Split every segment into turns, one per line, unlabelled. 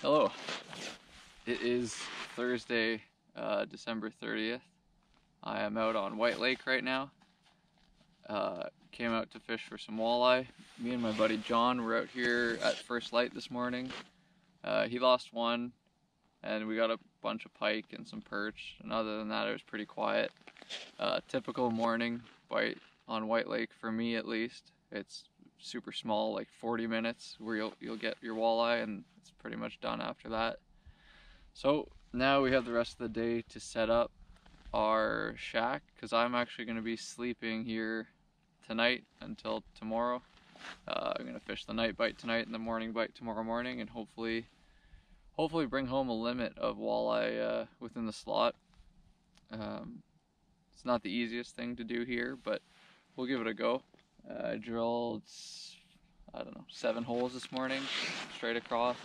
Hello. It is Thursday, December 30th. I am out on White Lake right now. Came out to fish for some walleye. Me and my buddy John were out here at first light this morning. He lost one, and we got a bunch of pike and some perch, and other than that it was pretty quiet. Typical morning bite on White Lake for me, at least. It's super small, like 40 minutes where you'll get your walleye, and it's pretty much done after that. So now we have the rest of the day to set up our shack, because I'm actually going to be sleeping here tonight until tomorrow. I'm going to fish the night bite tonight and the morning bite tomorrow morning, and hopefully bring home a limit of walleye within the slot. It's not the easiest thing to do here, but we'll give it a go. I drilled, I don't know, 7 holes this morning, straight across.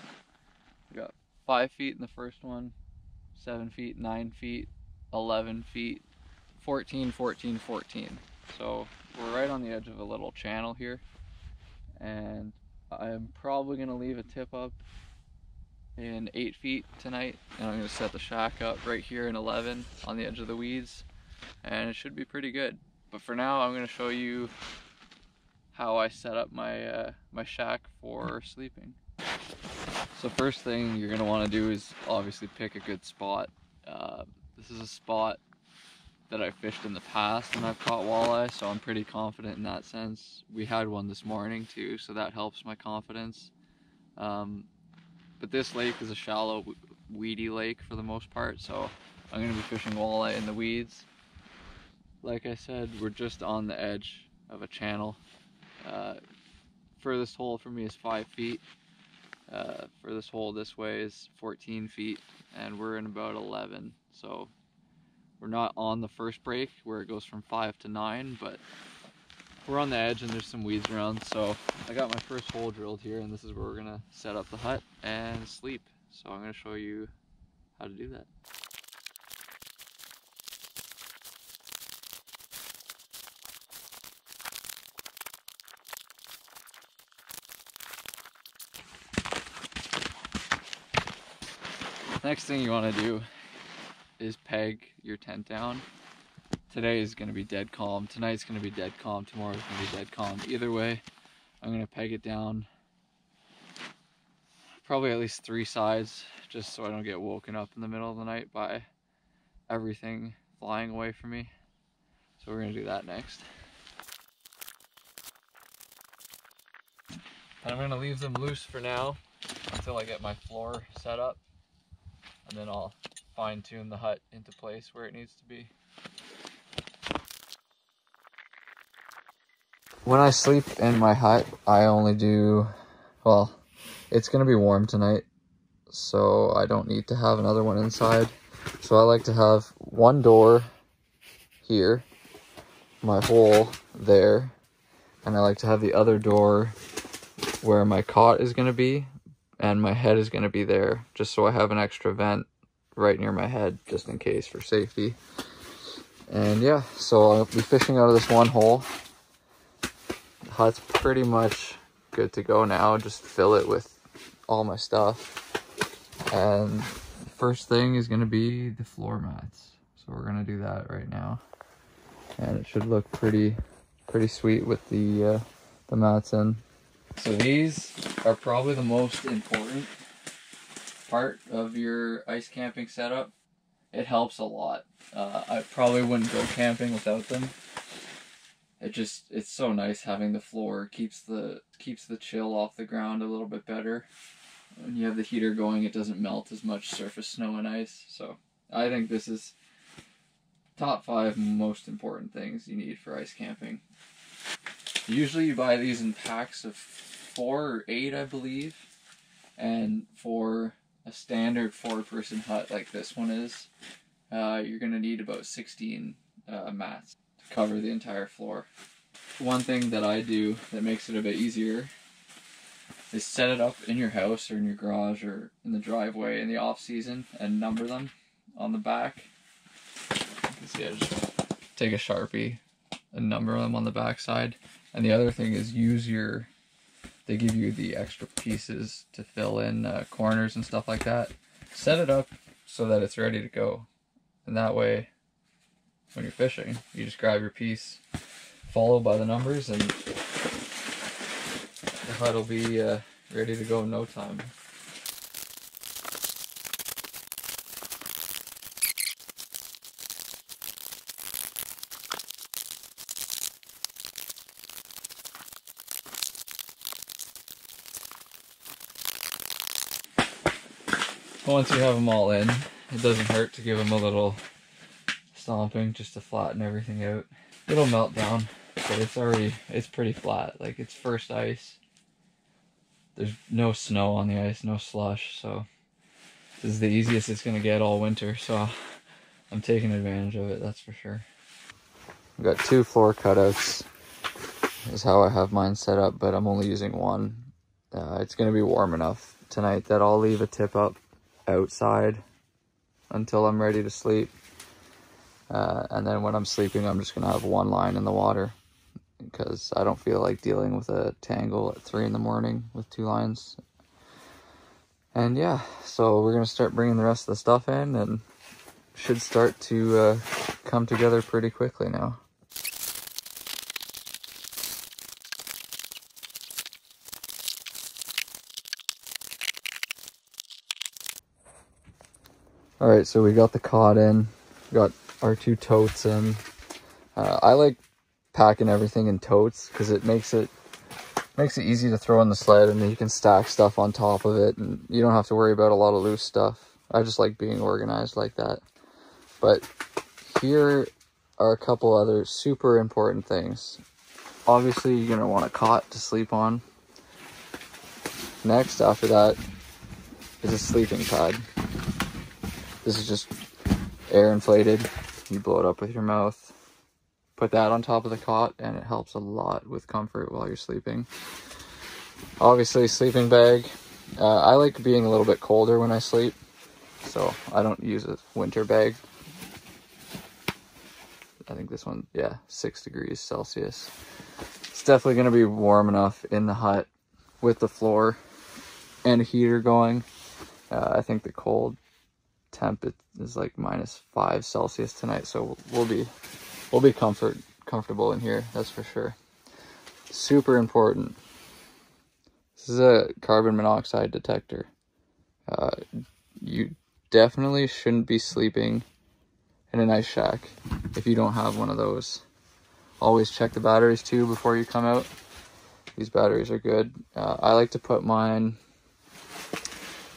We got 5 feet in the first one, 7 feet, 9 feet, 11 feet, 14, 14, 14. So we're right on the edge of a little channel here, and I'm probably going to leave a tip up in 8 feet tonight, and I'm going to set the shack up right here in 11 on the edge of the weeds, and it should be pretty good. But for now, I'm going to show you how I set up my my shack for sleeping. So first thing you're going to want to do is obviously pick a good spot. This is a spot that I fished in the past and I've caught walleye, so I'm pretty confident in that sense. We had one this morning too, so that helps my confidence. But this lake is a shallow, weedy lake for the most part, so I'm going to be fishing walleye in the weeds. Like I said, we're just on the edge of a channel. Furthest hole for me is 5 feet. Furthest hole this way is 14 feet, and we're in about 11. So we're not on the first break where it goes from 5 to 9, but we're on the edge and there's some weeds around. So I got my first hole drilled here, and this is where we're gonna set up the hut and sleep. So I'm gonna show you how to do that. Next thing you want to do is peg your tent down. Today is going to be dead calm, tonight's going to be dead calm, tomorrow's going to be dead calm. Either way, I'm going to peg it down probably at least 3 sides, just so I don't get woken up in the middle of the night by everything flying away from me. So we're going to do that next. And I'm going to leave them loose for now until I get my floor set up. And then I'll fine-tune the hut into place where it needs to be. When I sleep in my hut, I only do, well, it's going to be warm tonight, so I don't need to have another one inside. So I like to have one door here, my hole there, and I like to have the other door where my cot is going to be, and my head is going to be there, just so I have an extra vent right near my head, just in case, for safety. And yeah, so I'll be fishing out of this one hole. The hut's pretty much good to go now. Just fill it with all my stuff. And the first thing is going to be the floor mats. So we're going to do that right now. And it should look pretty sweet with the mats in. So these are probably the most important part of your ice camping setup. It helps a lot. I probably wouldn't go camping without them. It's so nice having the floor. Keeps the chill off the ground a little bit better. When you have the heater going, it doesn't melt as much surface snow and ice. So I think this is top 5 most important things you need for ice camping. Usually you buy these in packs of 4 or 8, I believe, and for a standard 4-person hut like this one is, you're going to need about 16 mats to cover the entire floor. One thing that I do that makes it a bit easier is set it up in your house or in your garage or in the driveway in the off season and number them on the back. You can see I just take a Sharpie and number them on the back side. And the other thing is use the they give you the extra pieces to fill in corners and stuff like that. Set it up so that it's ready to go. And that way, when you're fishing, you just grab your piece, follow by the numbers, and the hut will be ready to go in no time. Once you have them all in, it doesn't hurt to give them a little stomping just to flatten everything out. It'll melt down, but it's pretty flat. Like, it's first ice. There's no snow on the ice, no slush, so this is the easiest it's gonna get all winter, so I'm taking advantage of it, that's for sure. I've got 2 floor cutouts, is how I have mine set up, but I'm only using one. It's gonna be warm enough tonight that I'll leave a tip up outside until I'm ready to sleep. And then when I'm sleeping, I'm just gonna have one line in the water because I don't feel like dealing with a tangle at 3 in the morning with 2 lines. And yeah, so we're gonna start bringing the rest of the stuff in and should start to come together pretty quickly now. All right, so we got the cod in, got our 2 totes in. I like packing everything in totes because it makes it easy to throw in the sled, and then you can stack stuff on top of it and you don't have to worry about a lot of loose stuff. I just like being organized like that. But here are a couple other super important things. Obviously, you're gonna want a cot to sleep on. Next, after that, is a sleeping pad. This is just air inflated. You blow it up with your mouth. Put that on top of the cot, and it helps a lot with comfort while you're sleeping. Obviously, sleeping bag. I like being a little bit colder when I sleep, so I don't use a winter bag. I think this one, yeah, 6 degrees Celsius. It's definitely going to be warm enough in the hut with the floor and a heater going. I think the cold temp is like -5 Celsius tonight, so we'll be comfortable in here, that's for sure. Super important. This is a carbon monoxide detector. You definitely shouldn't be sleeping in an ice shack if you don't have one of those. Always check the batteries too before you come out. These batteries are good. I like to put mine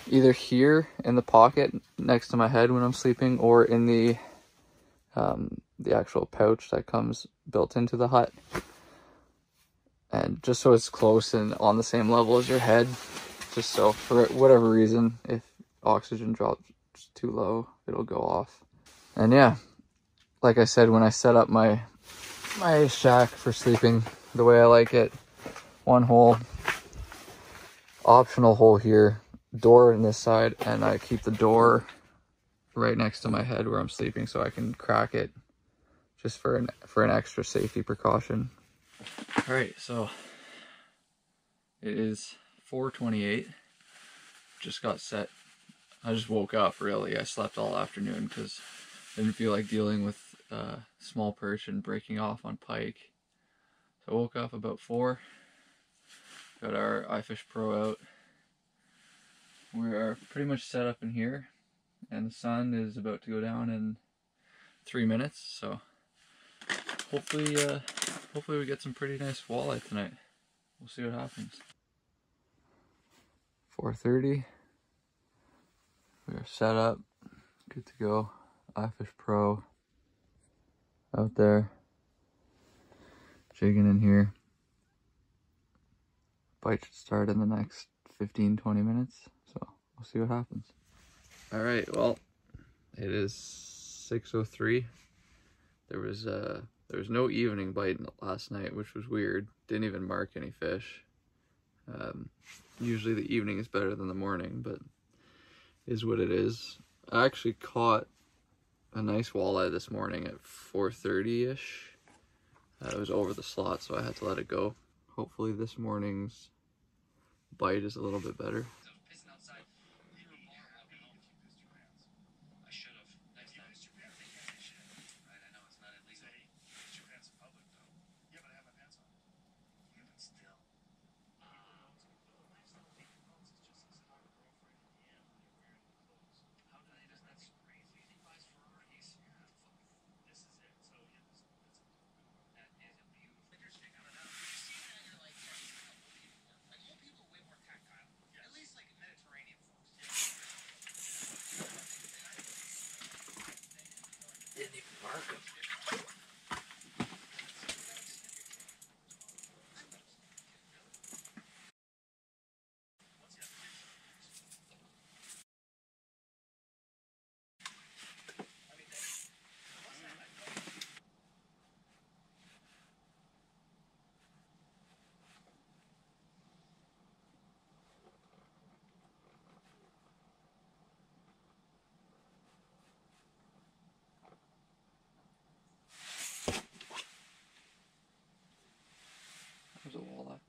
either here in the pocket next to my head when I'm sleeping, or in the actual pouch that comes built into the hut. And just so it's close and on the same level as your head, just so for whatever reason, if oxygen drops too low, it'll go off. And yeah, like I said, when I set up my shack for sleeping the way I like it, 1 hole, optional hole here, door in this side, and I keep the door right next to my head where I'm sleeping so I can crack it just for an extra safety precaution. All right, so it is 4:28. Just got set. I just woke up, really. I slept all afternoon because I didn't feel like dealing with small perch and breaking off on pike. So I woke up about 4. Got our iFish Pro out. We are pretty much set up in here, and the sun is about to go down in 3 minutes, so hopefully we get some pretty nice walleye tonight. We'll see what happens. 4:30. We are set up, good to go. iFish Pro out there, jigging in here. Bite should start in the next 15-20 minutes, so we'll see what happens. All right, well, it is 6:03. There was no evening bite last night, which was weird. Didn't even mark any fish. Usually the evening is better than the morning, but is what it is. I actually caught a nice walleye this morning at 4:30-ish. It was over the slot, so I had to let it go. Hopefully this morning's bite is a little bit better. Didn't even mark him. There's a walleye.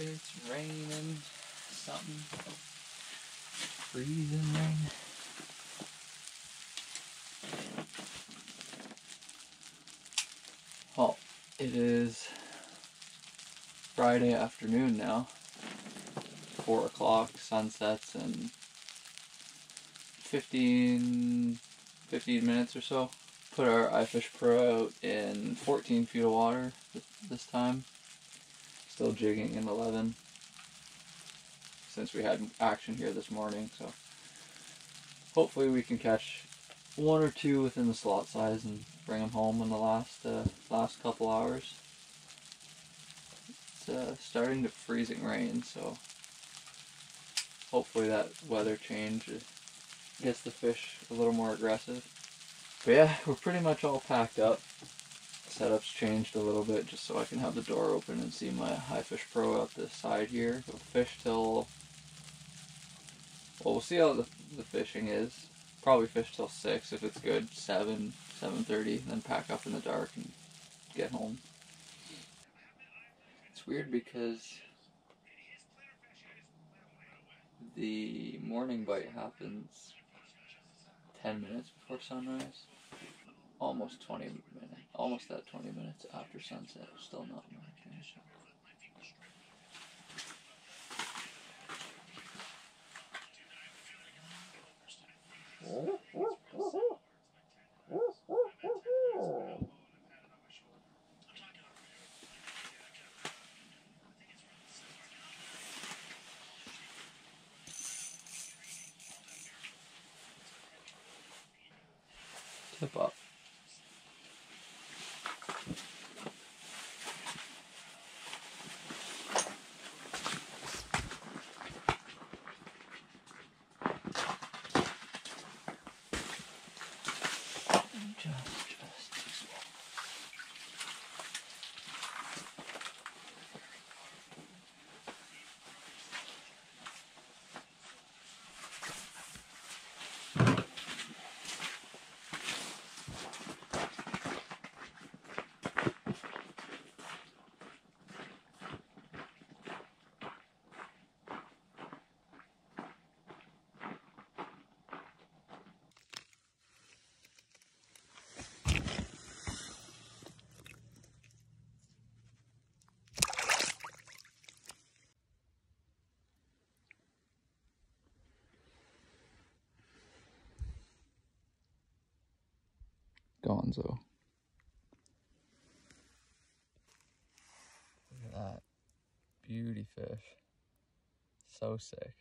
It's raining something. Freezing rain. Well, it is Friday afternoon now. 4 o'clock, sun sets in 15 minutes or so. Put our iFish Pro out in 14 feet of water this time. Still jigging in 11 since we had action here this morning, so hopefully we can catch one or two within the slot size and bring them home in the last couple hours. It's starting to freezing rain, so hopefully that weather change gets the fish a little more aggressive. But yeah, we're pretty much all packed up. Setup's changed a little bit just so I can have the door open and see my iFish Pro out the side here. We'll fish till, well, we'll see how the fishing is. Probably fish till 6 if it's good, 7:30, then pack up in the dark and get home. It's weird because the morning bite happens 10 minutes before sunrise. Almost 20 minutes, almost at 20 minutes after sunset. Still not marking. Tip up. Gonzo. Look at that. Beauty fish. So sick.